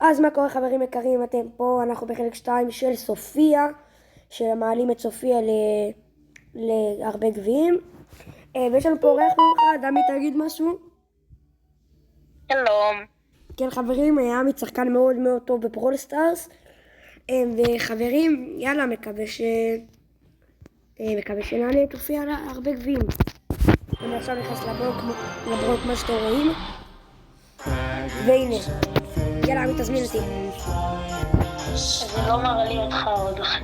אז מה קורה חברים יקרים, אתם פה, אנחנו בחלק 2 של סופיה, שמעלים את סופיה להרבה גביעים. ויש לנו פה אורח מיוחד, עמי תגיד משהו? שלום. כן חברים, עמי שחקן מאוד מאוד טוב בברול סטארס. וחברים, יאללה, מקווה שנעלה את סופיה להרבה גביעים. אני עכשיו נכנס לברול כמו שאתם רואים. והנה, יאללה עמי תזמין אותי. זה לא מראה לי אותך עוד, חכה.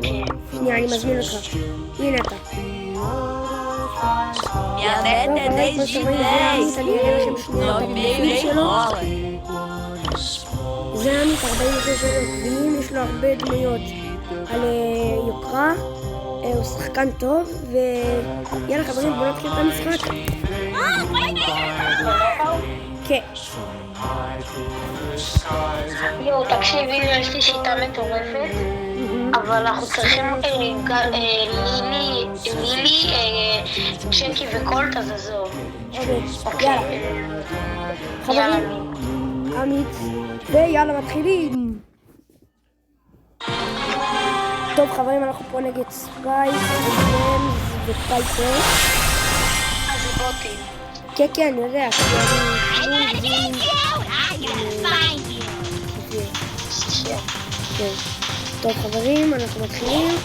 שנייה, אני מזמין אותך. הנה אתה. זה עמית 46 גביעים, יש לו הרבה דמויות על יוקרה, הוא שחקן טוב, ויאללה חברים, בואו נתחיל את המשחק. כן. יואו, תקשיבי, יש לי שיטה מטורפת, אבל אנחנו צריכים לילי, צ'קי וקולט, אז עזוב. יאללה. חברים, עמית, ויאללה מתחילים. טוב חברים, אנחנו פה נגד ספייס, וגרמס ופייפר. אז זה בוטים. כן, כן, אני יודע. טוב חברים, אנחנו מתחילים.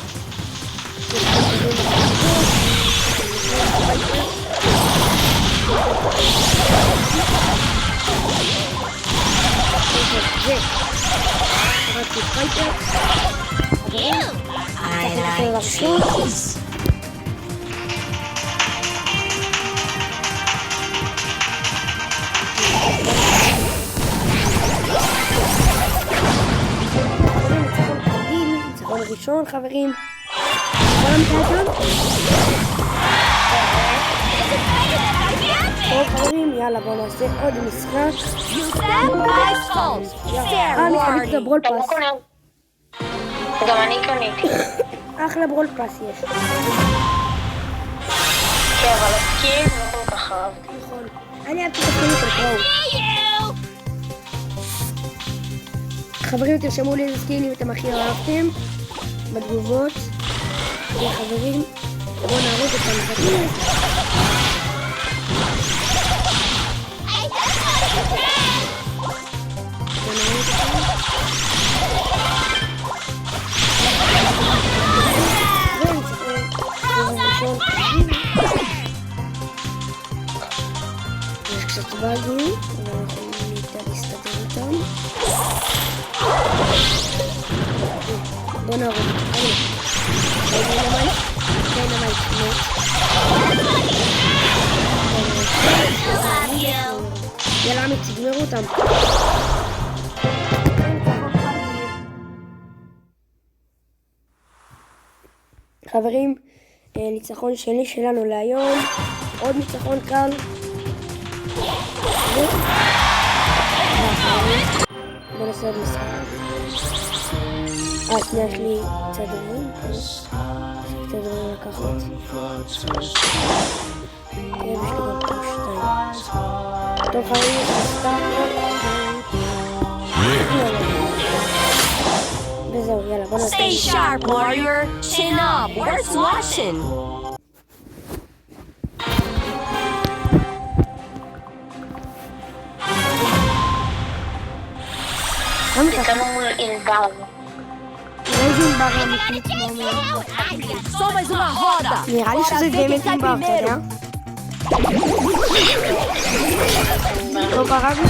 I like cheese. ראשון חברים. כל המתאר טוב חברים, יאללה בואו נעשה עוד משחק. מתקניתי את הברול פס. גם אני קניתי. אחלה ברול פס יש. כן, אבל הסקין לא כל כך אהבתי. נכון. אני אהבתי את הסקין של קראו. חברים, תרשמו לי איזה סקין אם אתם הכי אהבתם בתגובות. חברים, בואו נערוך את המשחקים. יש קצת באגים, אבל אנחנו ניתן להסתדר איתם. בוא נערוך את זה. יאללה עמית, תגמרו אותם. חברים, ניצחון שני שלנו להיום. עוד ניצחון קל. בוא נעשה עוד משחק. שנייה, יש לי קצת דברים. קצת דברים לקחת. יש לי גם פה 2. טוב חברים, יש לי סתם. וזהו, יאללה, בוא נעשה. Stay sharp, warrior. Chin up. Where's watching? יצאנו מול ענבר. איזה ענבר אמיתית? Só mais uma roda. נראה לי שזה באמת ענבר, אתה יודע? לא ברגע?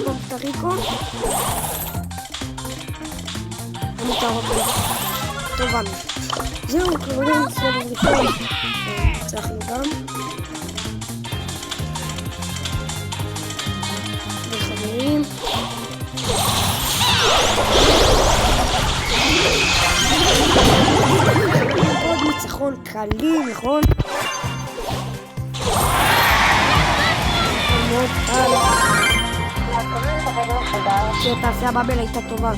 במטריקו טובה. זהו, חברים, סבב ראשון הצלחנו גם וחברים עוד ניצחון קלים, נכון? מאוד קל. שתעשה הבאבל הייתה טובה.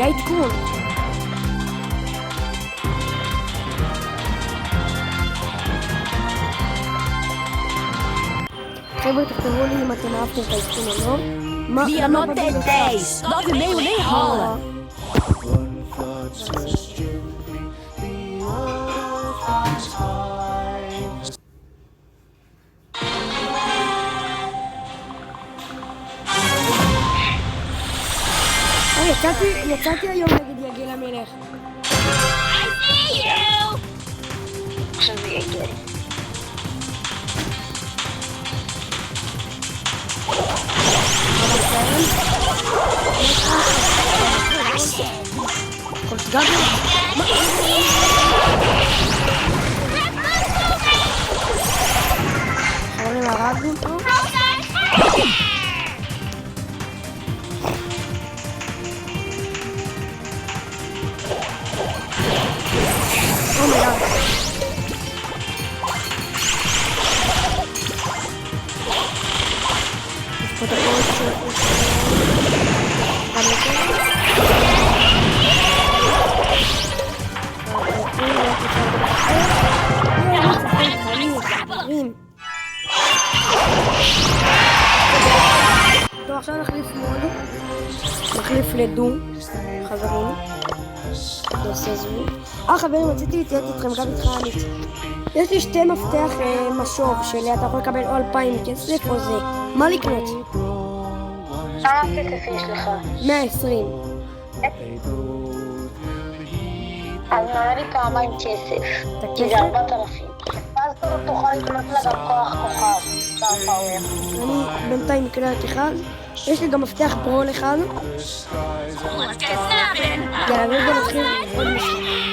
היה עדכון. חבר'ה, תכתבו לי אם אתם אהבתם את העדכון או לא. Diamante 10, 9,500 nem rola. יצאתי היום נגד יגיל המלך. עכשיו זה יגיע. חברים, הרגנו פה. טוב, עכשיו נחליף מוד. נחליף לדו. חברים. נעשה זו. חברים, רציתי להתייעץ איתכם גם איתך. יש לי שתי מפתח משוב שאתה יכול לקבל או 2,000 כסף או זה. מה לקנות? כמה כסף יש לך? 120. אז נראה לי פעמיים כסף. כי זה 4,000. ואז אתה תוכל לקנות לה גם כוח כוכב. סטאר פאוור. אני בינתיים אקנה רק אחד. יש לי גם מפתח ברול אחד. יאללה, רגע נתחיל עוד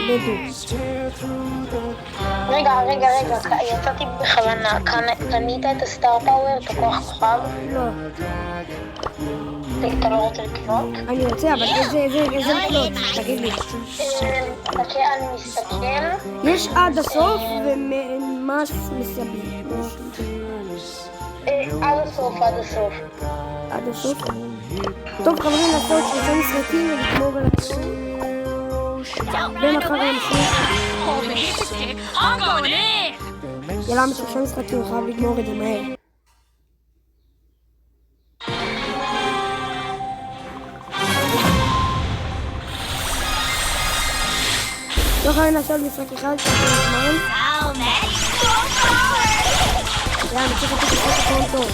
לדו. רגע, יצאתי בכוונה. קנית את הסטאר פאוור, את הכוח כוכב? לא. אתה לא רוצה לקנות? אני רוצה, אבל איזה לקנות? תגיד לי. אני מסתכל. יש עד הסוף וממש מסביב. עד הסוף. עד הסוף? טוב, חברים, לעשות 3 משחקים ולגמור על הכל. ומחר נמשיך. יאללה, 3 משחקים, חייב לגמור את זה מהר. לא חייבים לעשות משחק אחד, שעושים זמן. יאללה, אני צריך לתת משחק אחרון טוב.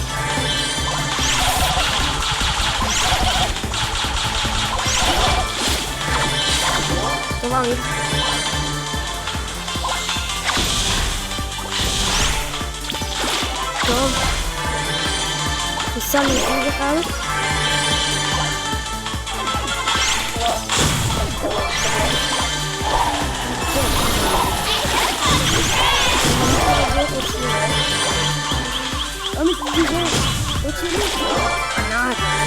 טוב, אריק. טוב. ניסה להזיז אחד. עוד שלי. ענק.